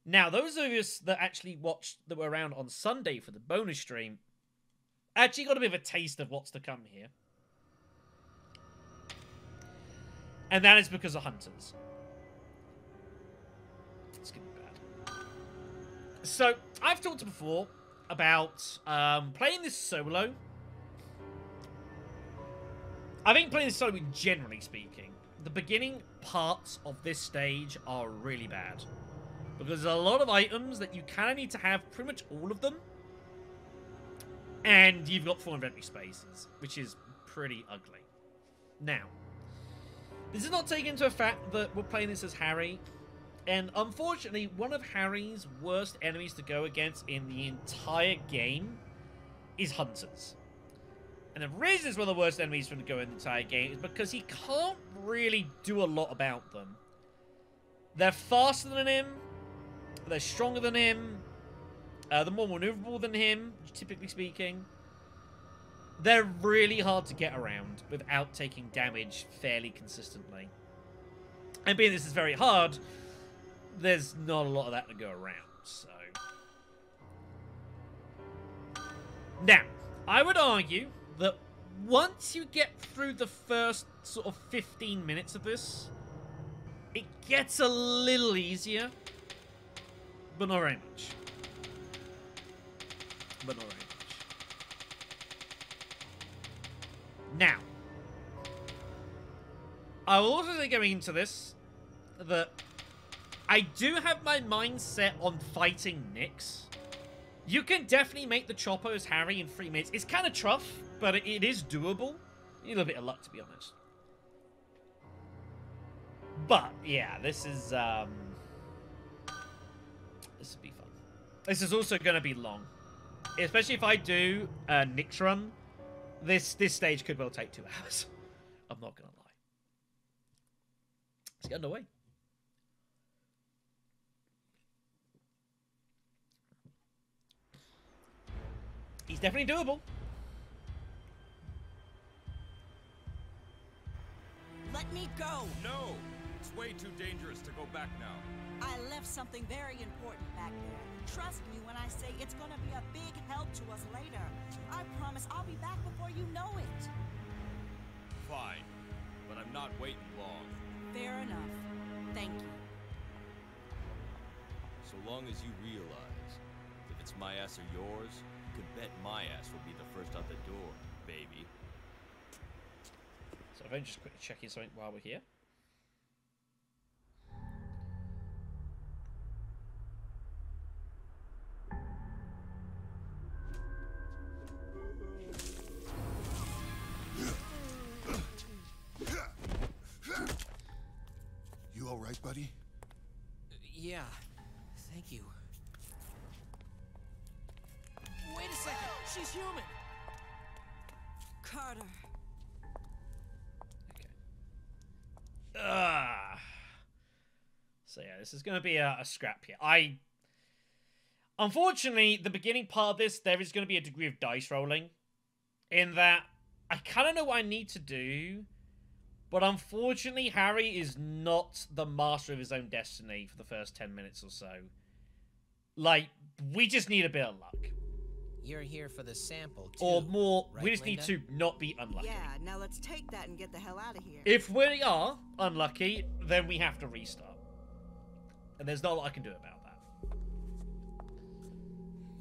Now, those of us that actually watched, that were around on Sunday for the bonus stream, actually got a bit of a taste of what's to come here. And that is because of hunters. It's gonna be bad. So, I've talked before about playing this solo. I think playing this solo, generally speaking, the beginning parts of this stage are really bad. Because there's a lot of items that you kind of need to have pretty much all of them. And you've got 4 inventory spaces, which is pretty ugly. Now, this is not taking into effect that we're playing this as Harry. And unfortunately, one of Harry's worst enemies to go against in the entire game is hunters. And the reason it's one of the worst enemies for him to go in the entire game is because he can't really do a lot about them. They're faster than him. They're stronger than him. They're more maneuverable than him, typically speaking. They're really hard to get around without taking damage fairly consistently. And being this is very hard, there's not a lot of that to go around, so... Now, I would argue that once you get through the first sort of 15 minutes of this, it gets a little easier, but not very much. But not very much. Now, I will also say going into this that I do have my mind set on fighting Nyx. You can definitely make the Chopper as Harry in 3 minutes. It's kind of tough, but it is doable. You need a little bit of luck, to be honest. But, yeah, this is, this will be fun. This is also going to be long. Especially if I do a Nyx run, this stage could well take 2 hours. I'm not going to lie. Let's get underway. He's definitely doable. Let me go! No! It's way too dangerous to go back now. I left something very important back there. Trust me when I say it's gonna be a big help to us later. I promise I'll be back before you know it. Fine, but I'm not waiting long. Fair enough. Thank you. So long as you realize, if it's my ass or yours, you could bet my ass will be the first out the door, baby. So if I just quickly check in something while we're here. You all right, buddy? Yeah, thank you. Wait a second, she's human! Carter. Okay. So yeah, this is going to be a scrap here. Unfortunately, the beginning part of this, there is going to be a degree of dice rolling. In that, I kind of know what I need to do. But unfortunately, Harry is not the master of his own destiny for the first 10 minutes or so. Like, we just need a bit of luck. You're here for the sample, too. Or more, right, we just Linda? need to not be unlucky. Yeah, now let's take that and get the hell out of here. If we are unlucky, then we have to restart. And there's not a lot I can do about that.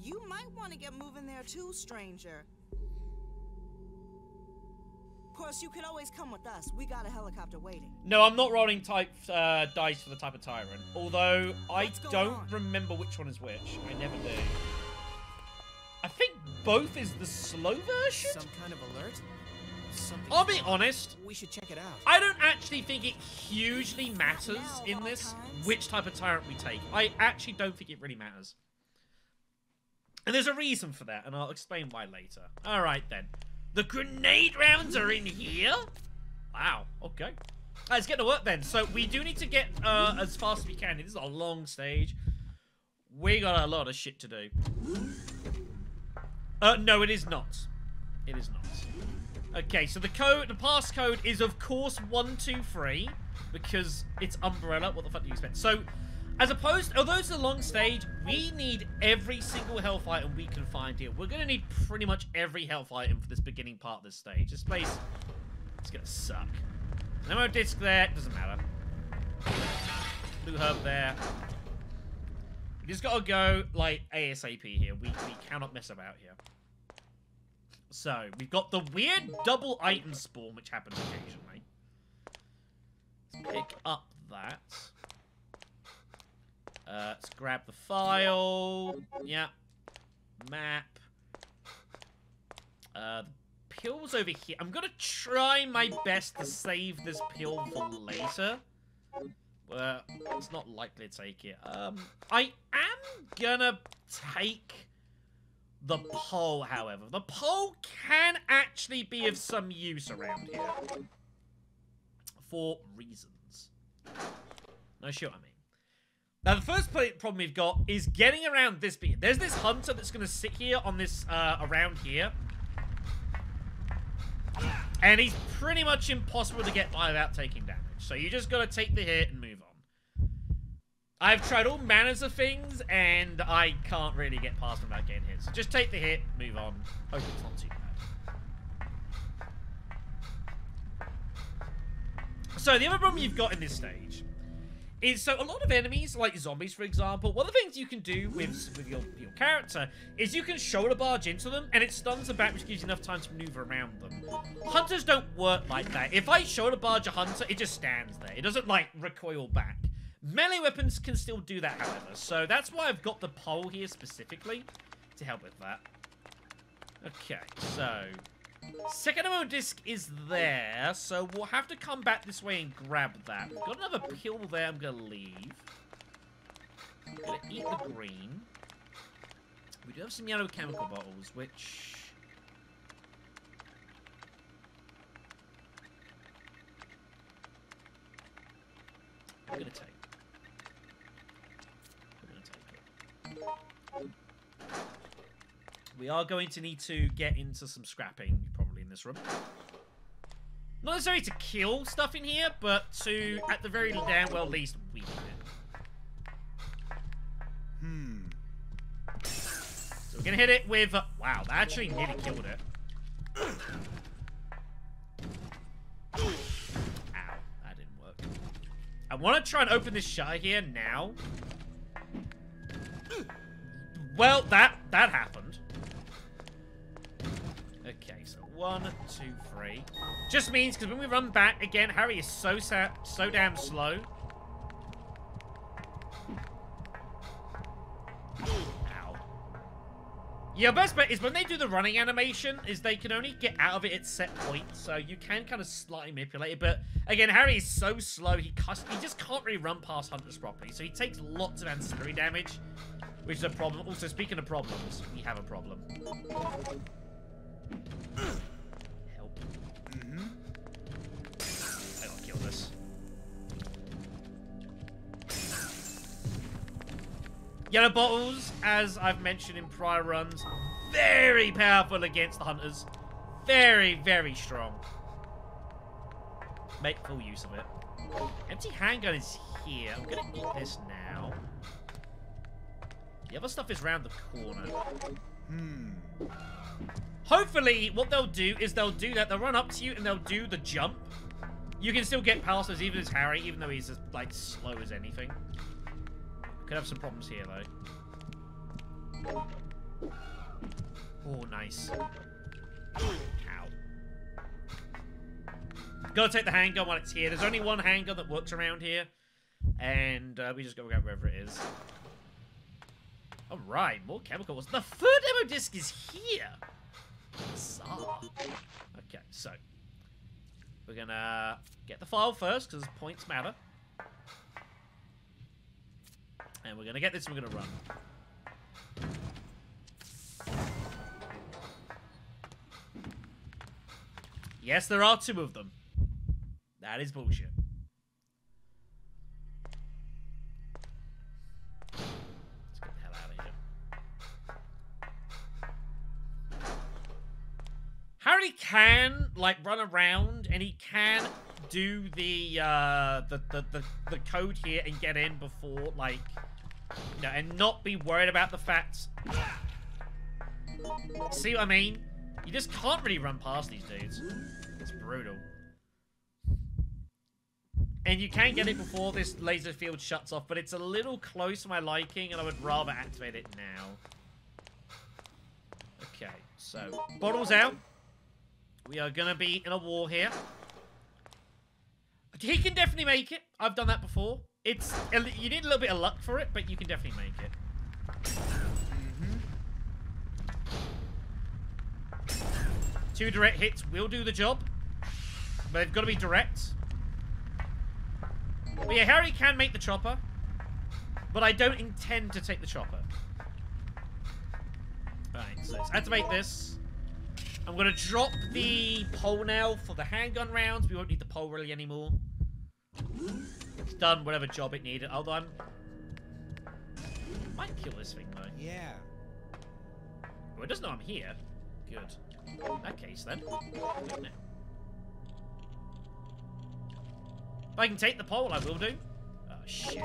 You might want to get moving there too, stranger. Of course, you could always come with us. We got a helicopter waiting. No, I'm not rolling dice for the type of tyrant. Although, I What's going don't on? remember which one is which. I never do. I think both is the slow version? Some kind of alert? Something I'll be honest. We should check it out. I don't actually think it hugely matters now, in of this all times. which type of tyrant we take. I actually don't think it really matters. And there's a reason for that, and I'll explain why later. Alright then. The grenade rounds are in here? Wow, okay. Let's get to work then. So we do need to get as fast as we can. This is a long stage. We got a lot of shit to do. No, it is not. It is not. Okay, so the passcode is of course 123 because it's Umbrella. What the fuck do you expect? So As opposed, although it's a long stage, we need every single health item we can find here. We're going to need pretty much every health item for this beginning part of this stage. This place is going to suck. No more disc there. Doesn't matter. Blue herb there. We just got to go, like, ASAP here. We cannot mess about here. So, we've got the weird double item spawn, which happens occasionally. Let's pick up that. Let's grab the file. Yeah. Map. The pill's over here. I'm gonna try my best to save this pill for later. It's not likely to take it. I am gonna take the pole, however. The pole can actually be of some use around here. For reasons. No, sure, I mean. Now, the first problem we've got is getting around this bit. There's this hunter that's going to sit here on this, around here. And he's pretty much impossible to get by without taking damage. So you just got to take the hit and move on. I've tried all manners of things, and I can't really get past them without getting hit. So just take the hit, move on. Hope it's not too bad. So the other problem you've got in this stage is, so a lot of enemies, like zombies, for example, one of the things you can do with your character is you can shoulder barge into them, and it stuns them back, which gives you enough time to maneuver around them. Hunters don't work like that. If I shoulder barge a hunter, it just stands there. It doesn't, like, recoil back. Melee weapons can still do that, however, so that's why I've got the pole here specifically to help with that. Okay, so second ammo disc is there, so we'll have to come back this way and grab that. We've got another pill there I'm going to leave. I'm going to eat the green. We do have some yellow chemical bottles, which I'm going to take. We are going to need to get into some scrapping, probably in this room. Not necessarily to kill stuff in here, but to, at the very damn well least, weaken it. So we're going to hit it with... wow, that actually nearly killed it. Ow, that didn't work. I want to try and open this shutter here now. Well, that happened. Okay, so 1, 2, 3. Just means, because when we run back, again, Harry is so damn slow. Ow. Yeah, best bet is when they do the running animation, is they can only get out of it at set points, so you can kind of slightly manipulate it, but again, Harry is so slow, he just can't really run past hunters properly, so he takes lots of ancillary damage, which is a problem. Also, speaking of problems, we have a problem. Help. I gotta kill this. Yellow bottles, as I've mentioned in prior runs, very powerful against the hunters. Very, very strong. Make full use of it. Empty handgun is here. I'm gonna eat this now. The other stuff is around the corner. Hopefully, what they'll do is they'll do that. They'll run up to you and they'll do the jump. You can still get past us even as Harry, even though he's as, like, slow as anything. Could have some problems here, though. Oh, nice. Ow. Gotta take the handgun while it's here. There's only one handgun that works around here. And we just gotta go wherever it is. Alright, more chemicals. The third ammo disc is here! Bizarre. Okay, so we're gonna get the file first, because points matter. And we're gonna get this and we're gonna run. Yes, there are 2 of them. That is bullshit. Let's get the hell out of here. Harry can, like, run around, and he can do the code here and get in before, like, you know, and not be worried about the fact. See what I mean? You just can't really run past these dudes. It's brutal. And you can get it before this laser field shuts off, but it's a little close to my liking, and I would rather activate it now. Okay, so bottles out. We are gonna be in a war here. He can definitely make it. I've done that before. You need a little bit of luck for it, but you can definitely make it. Two direct hits will do the job, but they've got to be direct. But yeah, Harry can make the chopper, but I don't intend to take the chopper. Alright, so let's activate this. I'm going to drop the pole now for the handgun rounds. We won't need the pole really anymore. It's done whatever job it needed. Although I might kill this thing, though. Yeah. Well, it doesn't know I'm here. Good. In that case, then. Good now. If I can take the pole, I will do. Oh, shit.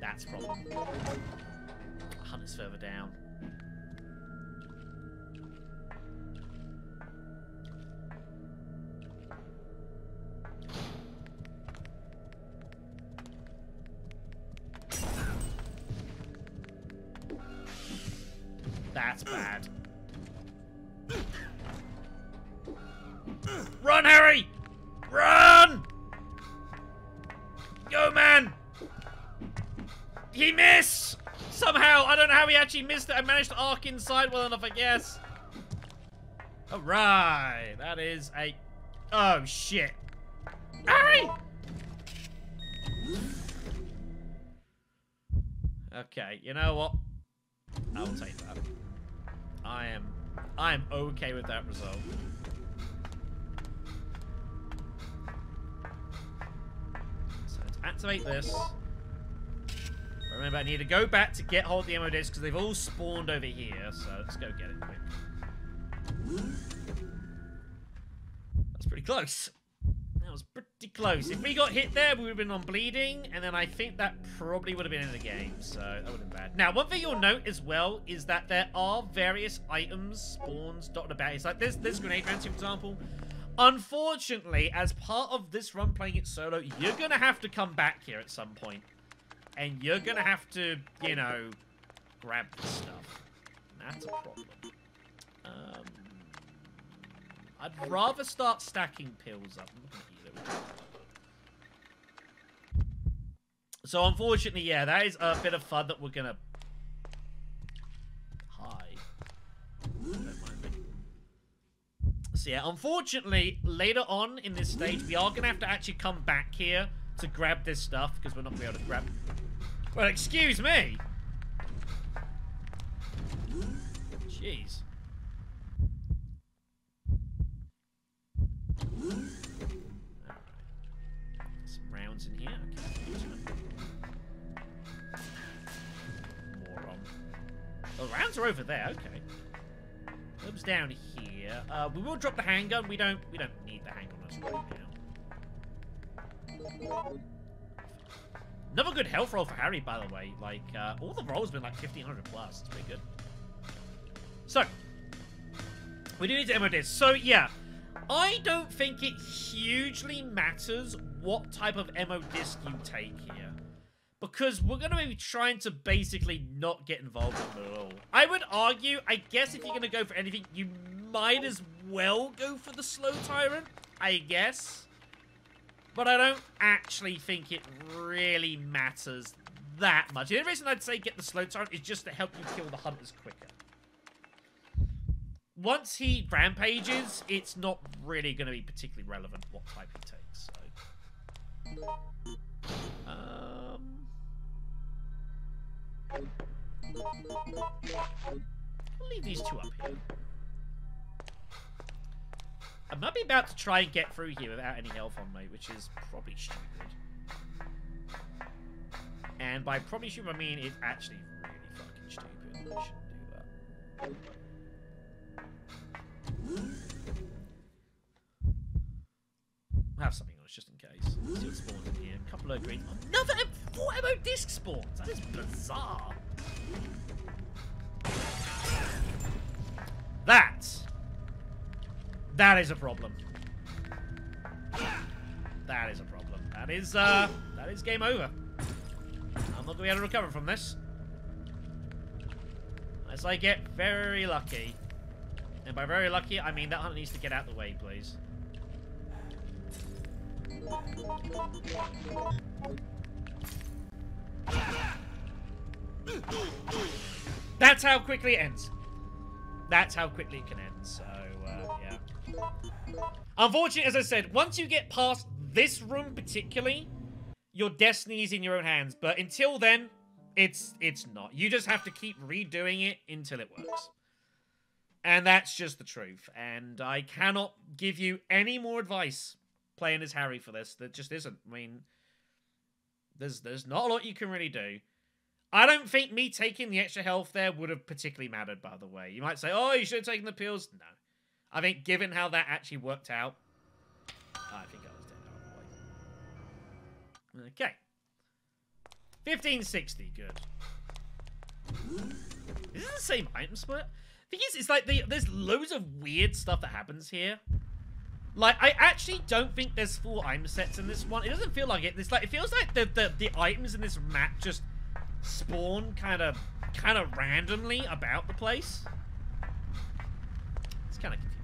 That's a problem. Hunt is further down. That's bad. Run, Harry! Run! Go, man! He missed! Somehow, I don't know how he actually missed it. I managed to arc inside well enough, I guess. Alright, that is a... Oh, shit. Harry! Okay, you know what? I'll take that. I am okay with that result. So let's activate this. Remember, I need to go back to get hold of the ammo discs because they've all spawned over here. So let's go get it quick. That's pretty close. That was pretty close. If we got hit there, we would have been on bleeding, and then I think that probably would have been in the game, so that would have been bad. Now, one thing you'll note as well is that there are various items, spawns, dotted about. It's like this grenade fancy, for example. Unfortunately, as part of this run playing it solo, you're going to have to come back here at some point. And you're going to have to, you know, grab this stuff. And that's a problem. I'd rather start stacking pills up. So unfortunately, yeah, that is a bit of fun that we're gonna hide. Don't mind me. So yeah, unfortunately, later on in this stage, we are gonna have to actually come back here to grab this stuff because we're not gonna be able to grab. Well, excuse me. Jeez. Some rounds in here. Okay. Moron. Oh, the rounds are over there. Okay. Comes down here. We will drop the handgun. We don't need the handgun on us right now. Another good health roll for Harry, by the way. Like, all the rolls have been like 1500 plus. It's pretty good. So, we do need to ammo this. So, yeah. I don't think it hugely matters what type of ammo disc you take here. Because we're going to be trying to basically not get involved in it at all. I would argue, I guess if you're going to go for anything, you might as well go for the Slow Tyrant, I guess. But I don't actually think it really matters that much. The only reason I'd say get the Slow Tyrant is just to help you kill the hunters quicker. Once he rampages, it's not really going to be particularly relevant what type he takes. So. I'll leave these two up here. I might be about to try and get through here without any health on me, which is probably stupid. And by probably stupid, I mean it's actually really fucking stupid. I shouldn't do that. I'll have something on us just in case. Let's see what spawns in here. A couple of green. Another 4 ammo disc spawns. That is bizarre. That is a problem. That is a problem. That is game over. I'm not going to be able to recover from this. Unless I get very lucky. And by very lucky, I mean that hunter needs to get out of the way, please. That's how quickly it ends. That's how quickly it can end, so, yeah. Unfortunately, as I said, once you get past this room particularly, your destiny is in your own hands. But until then, it's not. You just have to keep redoing it until it works. And that's just the truth. And I cannot give you any more advice playing as Harry for this. There just isn't. I mean, there's not a lot you can really do. I don't think me taking the extra health there would have particularly mattered, by the way. You might say, oh, you should have taken the pills. No. I think given how that actually worked out, I think I was dead. Okay. 1560, good. Is this the same item split? Thing is, it's like there's loads of weird stuff that happens here. Like, I actually don't think there's 4 item sets in this one. It doesn't feel like it. It's like, it feels like the items in this map just spawn kind of randomly about the place. It's kind of confusing.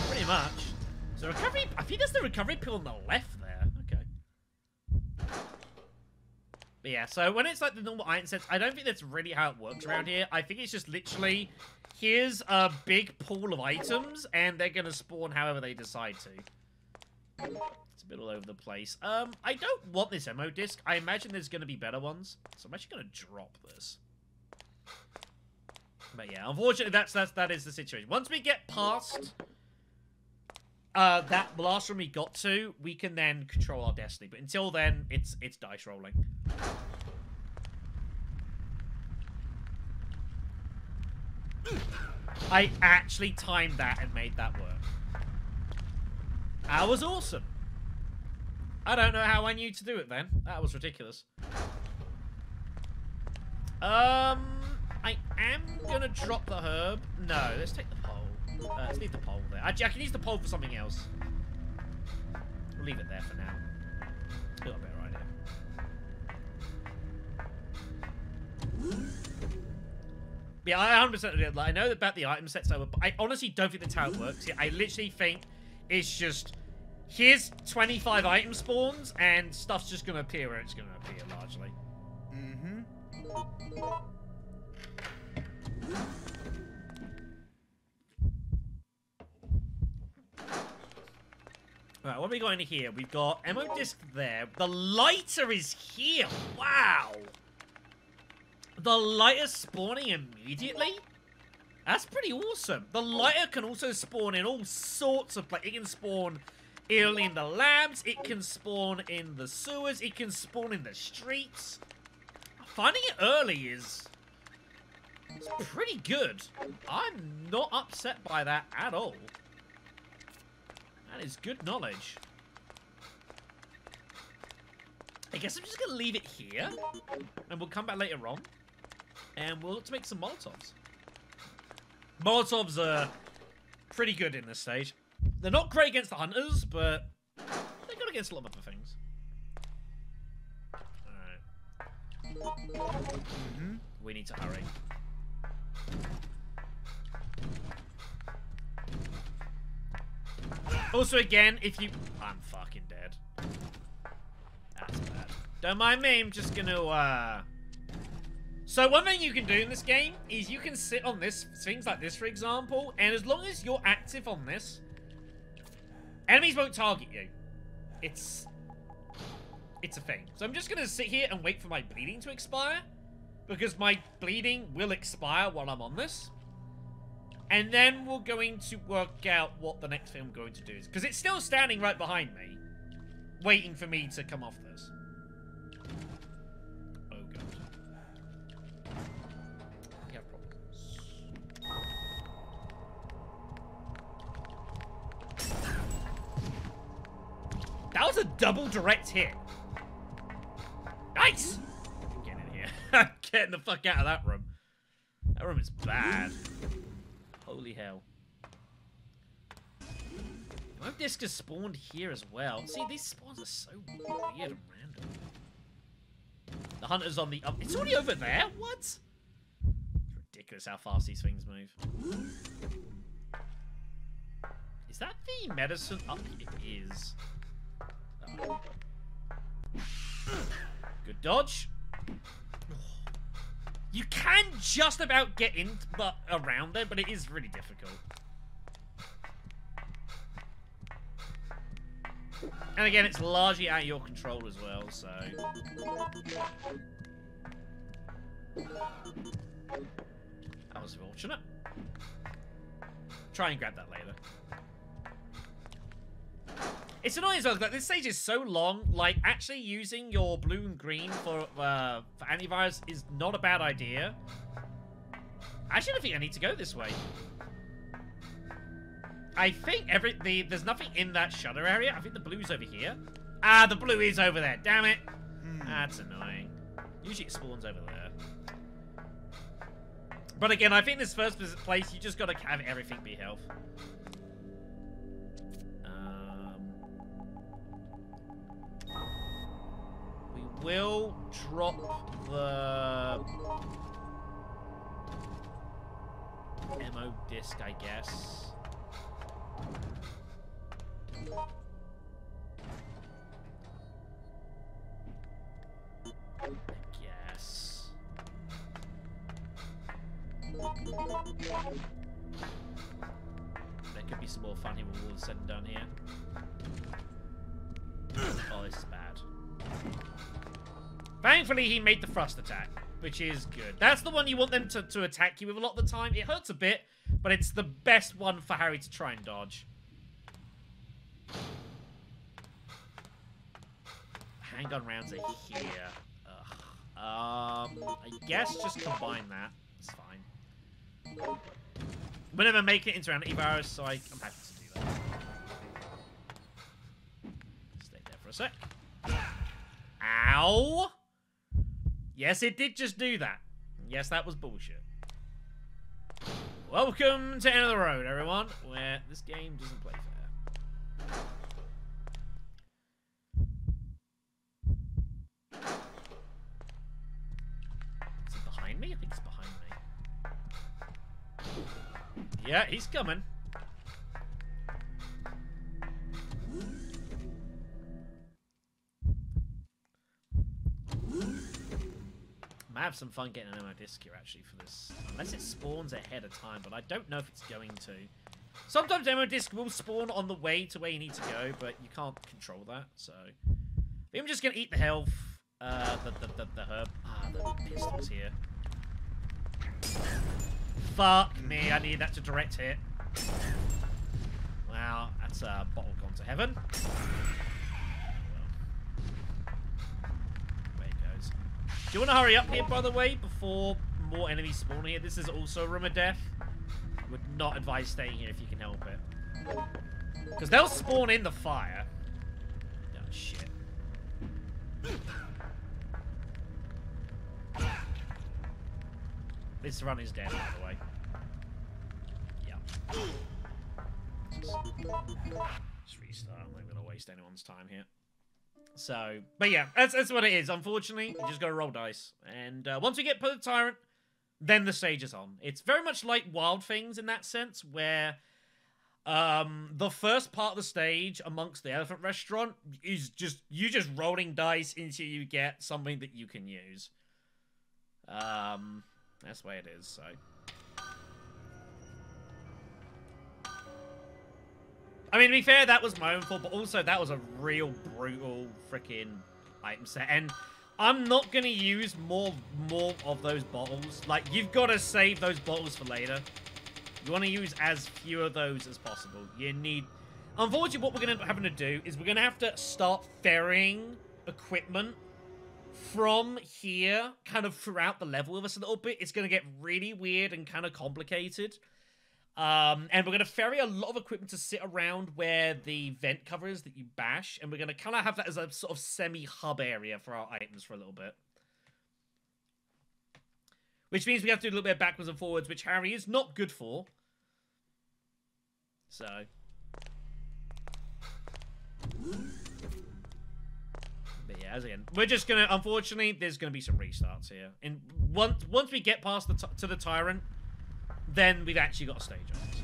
Pretty much. So recovery, I think there's the recovery pill on the left there. Okay. But yeah, so when it's like the normal item sets, I don't think that's really how it works around here. I think it's just literally, here's a big pool of items, and they're going to spawn however they decide to. It's a bit all over the place. I don't want this ammo disc. I imagine there's going to be better ones. So I'm actually going to drop this. But yeah, unfortunately, that is the situation. Once we get past that last room we got to, we can then control our destiny. But until then, it's dice rolling. I actually timed that and made that work. That was awesome. I don't know how I knew to do it then. That was ridiculous. I am gonna drop the herb. No, let's take the pole. Let's leave the pole there. Actually, I can use the pole for something else. We'll leave it there for now. A little bit right here. Yeah, I 100% did. Like, I know about the item sets, but I honestly don't think that's how it works. I literally think it's just, here's 25 item spawns, and stuff's just gonna appear where it's gonna appear, largely. Alright, what are we going to here? We've got ammo disc there. The lighter is here. Wow. The lighter spawning immediately? That's pretty awesome. The lighter can also spawn in all sorts of places. It can spawn early in the labs. It can spawn in the sewers. It can spawn in the streets. Finding it early is pretty good. I'm not upset by that at all. That is good knowledge. I guess I'm just going to leave it here. And we'll come back later on. And we'll look to make some Molotovs. Molotovs are pretty good in this stage. They're not great against the hunters, but they're good against a lot of other things. Alright. We need to hurry. Also, again, if you... I'm fucking dead. That's bad. Don't mind me, I'm just gonna, So one thing you can do in this game is you can sit on this, things like this, for example, and as long as you're active on this, enemies won't target you. It's a thing. So I'm just gonna sit here and wait for my bleeding to expire, because my bleeding will expire while I'm on this. And then we're going to work out what the next thing I'm going to do is. Because it's still standing right behind me, waiting for me to come off this. Oh, God. was a double direct hit. Nice! Get in here. I'm getting the fuck out of that room. That room is bad. Holy hell. My disc has spawned here as well. See, these spawns are so weird and random. The hunter's on the up. It's already over there? What? It's ridiculous how fast these things move. Is that the medicine? Oh, it is. Good dodge. You can just about get in, but around there, but it is really difficult. And again, it's largely out of your control as well, so... That was fortunate. Try and grab that later. It's annoying as well, that this stage is so long, like, actually using your blue and green for antivirus is not a bad idea. I actually don't think I need to go this way. I think there's nothing in that shutter area. I think the blue's over here. Ah, the blue is over there. Damn it. That's annoying. Usually it spawns over there. But again, I think this first place, you just gotta have everything be health. We will drop the ammo disc, I guess. There could be some more fun here when all is said and done here. Oh, this is bad. Thankfully, he made the thrust attack, which is good. That's the one you want them to attack you with a lot of the time. It hurts a bit, but it's the best one for Harry to try and dodge. Handgun rounds are here. I guess just combine that. It's fine. We're never making it into antivirus, so I'm happy to do that. Stay there for a sec. Ow! Yes, it did just do that. Yes, that was bullshit. Welcome to End of the Road, everyone, where this game doesn't play fair. Is it behind me? I think it's behind me. Yeah, he's coming. I have some fun getting an ammo disc here, actually, for this. Unless it spawns ahead of time, but I don't know if it's going to. Sometimes ammo disc will spawn on the way to where you need to go, but you can't control that, so... I think I'm just going to eat the health, the herb. Ah, the pistol's here. Fuck me, I need that to direct hit. Wow, that's a bottle gone to heaven. Do you want to hurry up here, by the way, before more enemies spawn here? This is also a room of death. I would not advise staying here if you can help it. Because they'll spawn in the fire. Oh, shit. This run is dead, by the way. Yeah. Just restart. I'm not going to waste anyone's time here. So, but yeah, that's what it is. Unfortunately, you just gotta roll dice. And once we get put the tyrant, then the stage is on. It's very much like Wild Things in that sense, where the first part of the stage amongst the elephant restaurant is just you just rolling dice until you get something that you can use. That's the way it is, so... I mean, to be fair, that was my own fault, but also that was a real brutal freaking item set. And I'm not going to use more of those bottles. Like, you've got to save those bottles for later. You want to use as few of those as possible. You need... Unfortunately, what we're going to end up having to do is we're going to have to start ferrying equipment from here kind of throughout the level with us a little bit. It's going to get really weird and kind of complicated. And we're going to ferry a lot of equipment to sit around where the vent cover is that you bash. And we're going to kind of have that as a sort of semi-hub area for our items for a little bit. Which means we have to do a little bit of backwards and forwards, which Harry is not good for. So. But yeah, as again, we're just going to, unfortunately, there's going to be some restarts here. And once we get past to the Tyrant, then we've actually got a stage on it.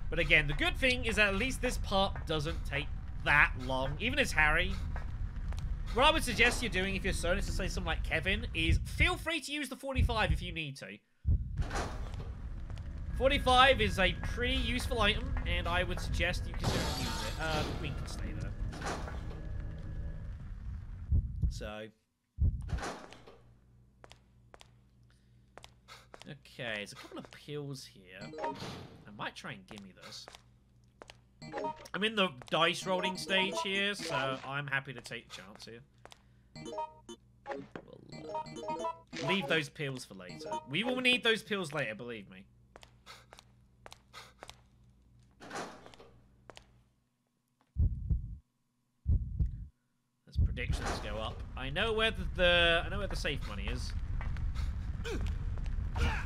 But again, the good thing is that at least this part doesn't take that long. Even as Harry, what I would suggest you're doing if you're Sonus to say something like Kevin is feel free to use the 45 if you need to. 45 is a pretty useful item, and I would suggest you consider use it. We can stay there. So. Okay, there's a couple of pills here. I might try and gimme this. I'm in the dice rolling stage here, so I'm happy to take a chance here. We'll leave those pills for later. We will need those pills later, believe me. As predictions go up, I know where the safe money is. Yeah,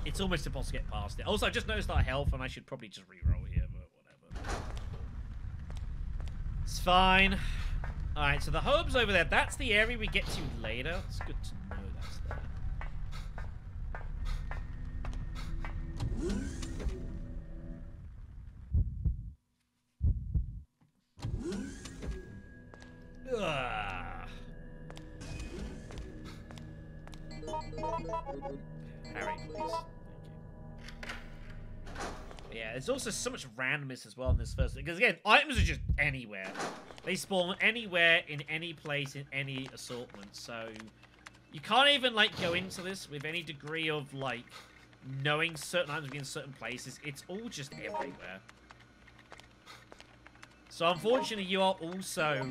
it's almost impossible to get past it. Also, I just noticed our health, and I should probably just reroll here, but whatever. It's fine. Alright, so the hub's over there. That's the area we get to later. It's good to know that's there. Harry, please. Thank you. Yeah, there's also so much randomness as well in this first, because again, items are just anywhere. They spawn anywhere, in any place, in any assortment, so you can't even, like, go into this with any degree of, like, knowing certain items will be in certain places. It's all just everywhere. So unfortunately, you are also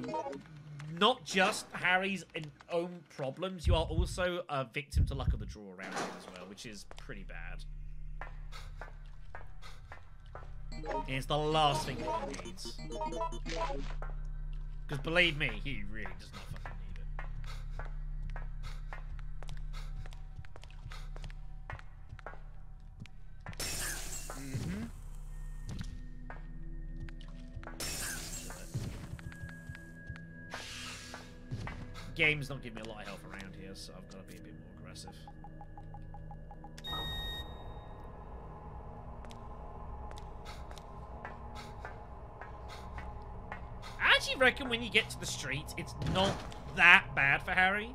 not just Harry's own problems, you are also a victim to luck of the draw around here as well, which is pretty bad. And it's the last thing that he needs. Because believe me, he really does not fucking need it. Mm-hmm. Game's not giving me a lot of health around here, so I've got to be a bit more aggressive. I actually reckon when you get to the streets, it's not that bad for Harry.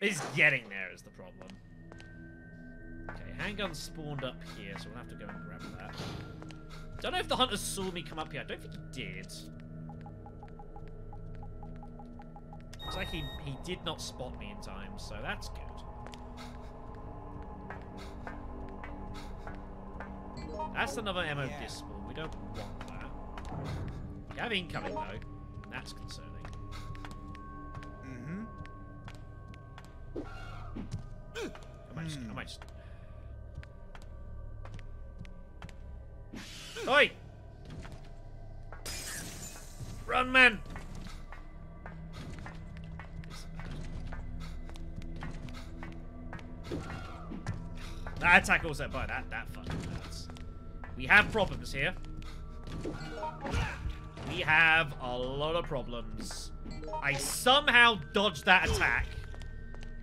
It's getting there is the problem. Okay, handgun spawned up here, so we'll have to go and grab that. Don't know if the hunters saw me come up here. I don't think he did. Looks like he did not spot me in time, so that's good. That's another ammo disc spawn. We don't want that. We have incoming, though. That's concerning. Mm-hmm. I might just... Oi! Run, man! That attack also, but that fucking hurts. We have problems here. We have a lot of problems. I somehow dodged that attack,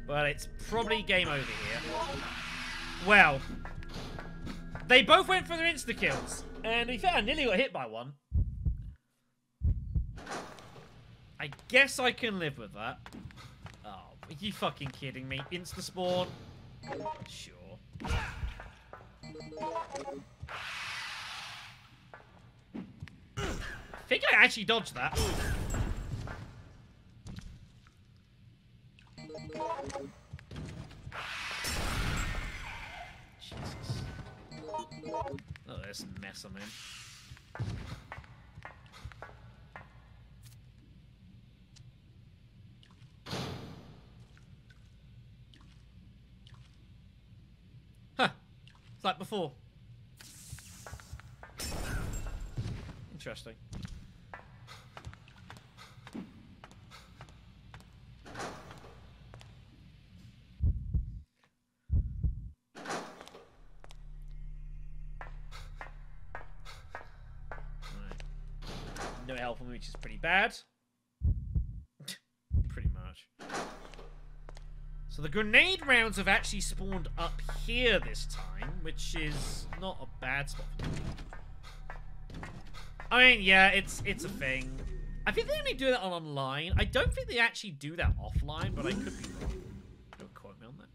but it's probably game over here. Well, they both went for their insta-kills, and to be fair, I nearly got hit by one. I guess I can live with that. Oh, are you fucking kidding me? Insta-spawn? Sure. I think I actually dodged that. Jesus. Oh, this mess I'm in. It's like before. Interesting. No help from me, which is pretty bad. Pretty much. So the grenade rounds have actually spawned up here this time, which is not a bad spot for them. I mean, yeah, it's a thing. I think they only do that on online. I don't think they actually do that offline, but I could be wrong. Don't quote me on that.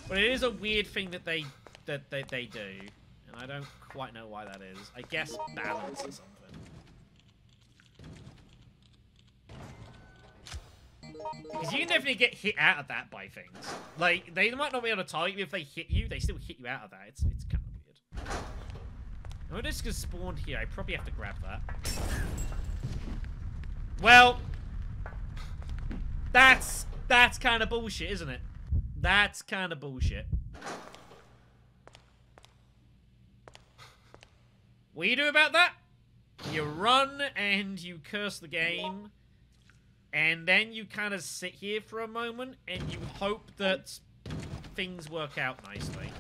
But it is a weird thing that they do, and I don't quite know why that is. I guess balance or something. Because you can definitely get hit out of that by things. Like, they might not be able to target you if they hit you. They still hit you out of that. It's kind of weird. Oh, this is spawned here. I probably have to grab that. Well, that's kind of bullshit, isn't it? That's kind of bullshit. What do you do about that? You run and you curse the game. And then you kind of sit here for a moment, and you hope that things work out nicely.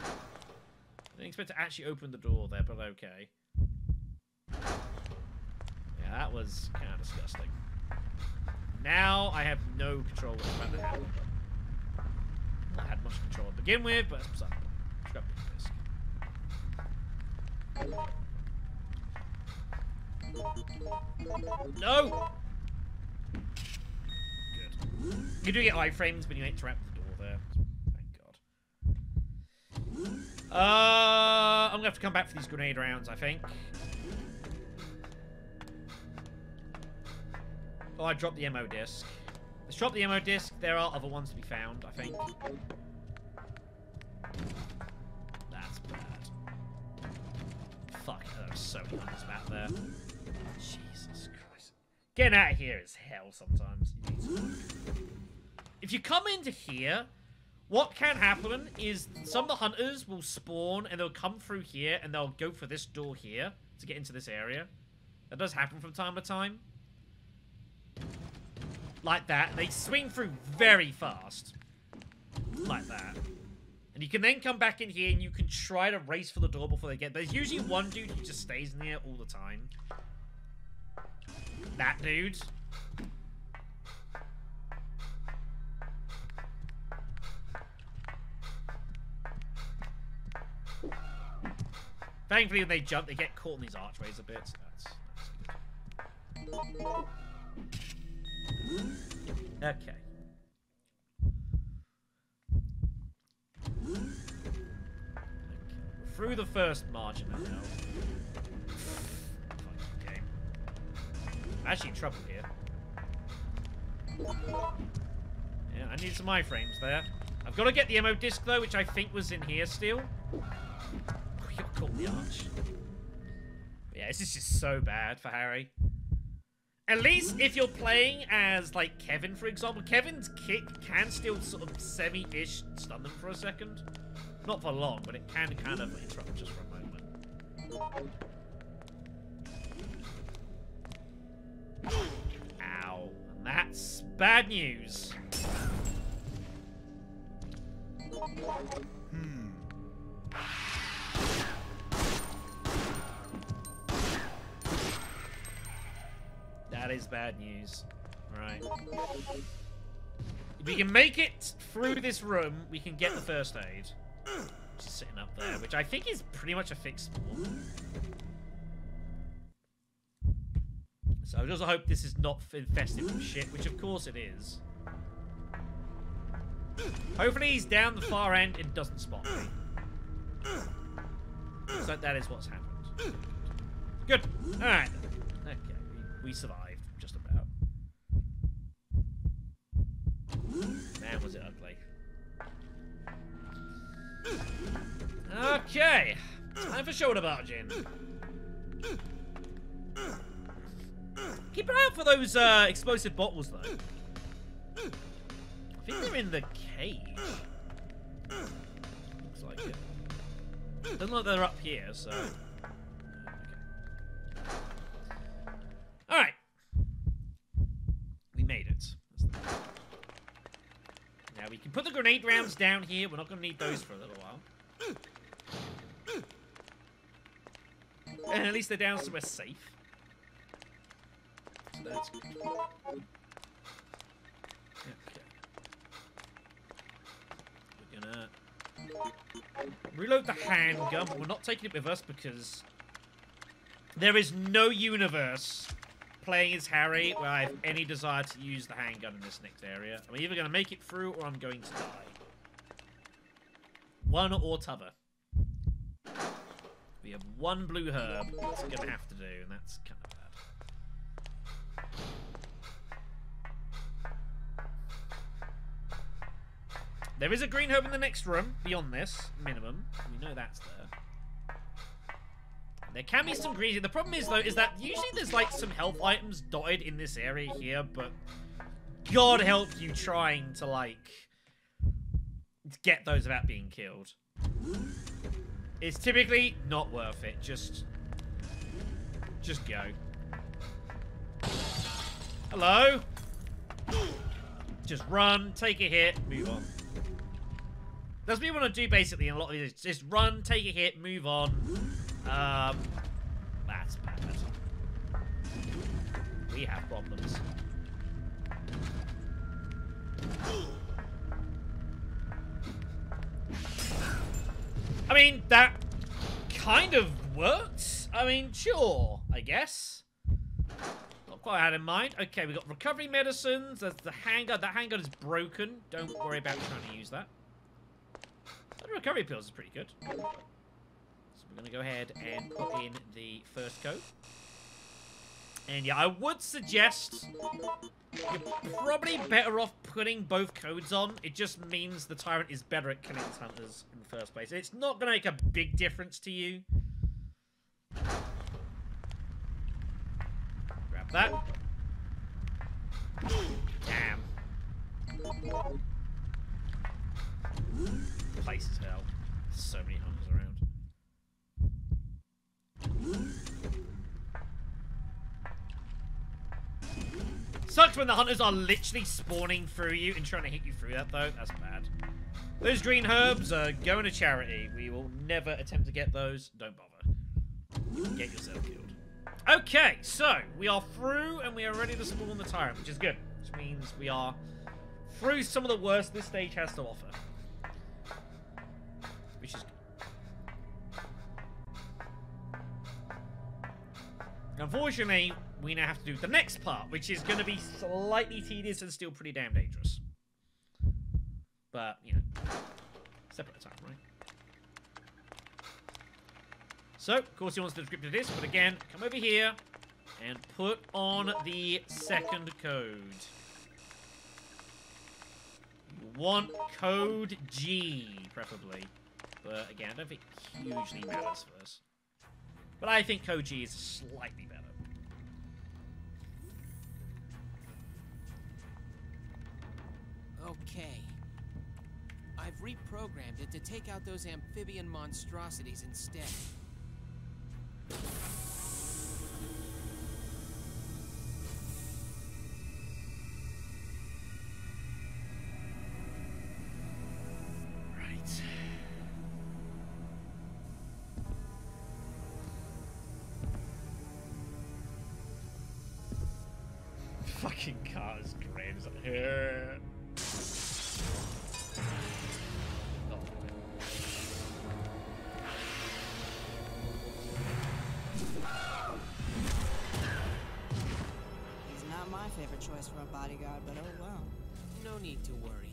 I didn't expect to actually open the door there, but okay. Yeah, that was kind of disgusting. Now I have no control of what's about to happen. I had much control to begin with, but it's bizarre. Scrap this. No! You do get iframes when you interact with the door there. Thank God. I'm gonna have to come back for these grenade rounds, I think. Oh, I dropped the ammo disc. Let's drop the ammo disc. There are other ones to be found, I think. That's bad. Fuck, there are so many ones back there. Jesus Christ. Getting out of here is hell sometimes. If you come into here, what can happen is some of the hunters will spawn and they'll come through here and they'll go for this door here to get into this area. That does happen from time to time. Like that. They swing through very fast. Like that. And you can then come back in here and you can try to race for the door before they get... There's usually one dude who just stays in there all the time. That dude. Thankfully, when they jump, they get caught in these archways a bit. So that's good. Okay. Through the first margin now. Fucking game. I'm actually in trouble here. Yeah, I need some iframes there. I've got to get the ammo disc though, which I think was in here still. Caught the arch. Yeah, this is just so bad for Harry. At least if you're playing as, like, Kevin, for example, Kevin's kick can still sort of semi-ish stun them for a second. Not for long, but it can kind of interrupt just for a moment. Ow. And that's bad news. That is bad news. Right. If we can make it through this room, we can get the first aid. Just sitting up there, which I think is pretty much a fixed spawn. So I just hope this is not infested with shit, which of course it is. Hopefully he's down the far end and doesn't spot me. So that is what's happened. Good. Alright. Okay, we survived. Just about. Man, was it ugly. Okay. Time for shoulder barging. Keep an eye out for those explosive bottles, though. I think they're in the cage. Looks like it. Doesn't look like they're up here, so... Okay. Alright. We made it. Now we can put the grenade rounds down here. We're not going to need those for a little while. And at least they're down somewhere safe. So that's good. Okay. We're gonna reload the handgun, but we're not taking it with us because there is no universe playing as Harry where I have any desire to use the handgun in this next area. I'm either going to make it through or I'm going to die. One or t'other. We have one blue herb that's going to have to do, and that's kind of bad. There is a green herb in the next room, beyond this, minimum. We know that's there. There can be some green. The problem is, though, is that usually there's, like, some health items dotted in this area here, but God help you trying to, like, get those without being killed. It's typically not worth it. Just go. Hello? Just run, take a hit, move on. That's what you want to do, basically, in a lot of these. Just run, take a hit, move on. That's bad. We have problems. I mean, that kind of works. I mean, sure, I guess. Not quite had in mind. Okay, we got recovery medicines. There's the handgun. That handgun is broken. Don't worry about trying to use that. The recovery pills is pretty good. So we're going to go ahead and put in the first code. And yeah, I would suggest you're probably better off putting both codes on. It just means the Tyrant is better at killing his hunters in the first place. It's not going to make a big difference to you. Grab that. Damn. The place is hell. There's so many hunters around. Sucks when the hunters are literally spawning through you and trying to hit you through that, though. That's bad. Those green herbs are going to charity. We will never attempt to get those. Don't bother. You can get yourself killed. Okay, so we are through and we are ready to spawn the Tyrant, which is good. Which means we are through some of the worst this stage has to offer. Which is good. Unfortunately, we now have to do the next part, which is going to be slightly tedious and still pretty damn dangerous. But, you know, step at a time, right? So, of course, he wants to decrypt this, but again, come over here and put on the second code. You want code G, preferably. But again, I don't think it hugely matters for this. But I think code G is slightly better. Okay. I've reprogrammed it to take out those amphibian monstrosities instead. Right. Fucking car is great. It's like, He's not my favorite choice for a bodyguard, but oh well. No need to worry.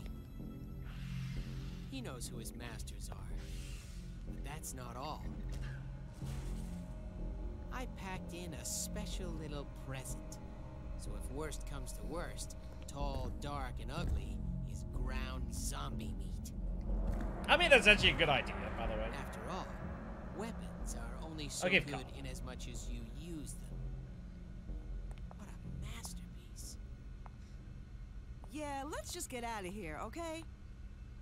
He knows who his masters are. But that's not all. I packed in a special little present. So if worst comes to worst, tall, dark, and ugly is ground zombie meat. I mean, that's actually a good idea, by the way. After all, weapons are only so give good Carl. in as much as you use them. What a masterpiece. Yeah, let's just get out of here, okay?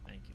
Thank you.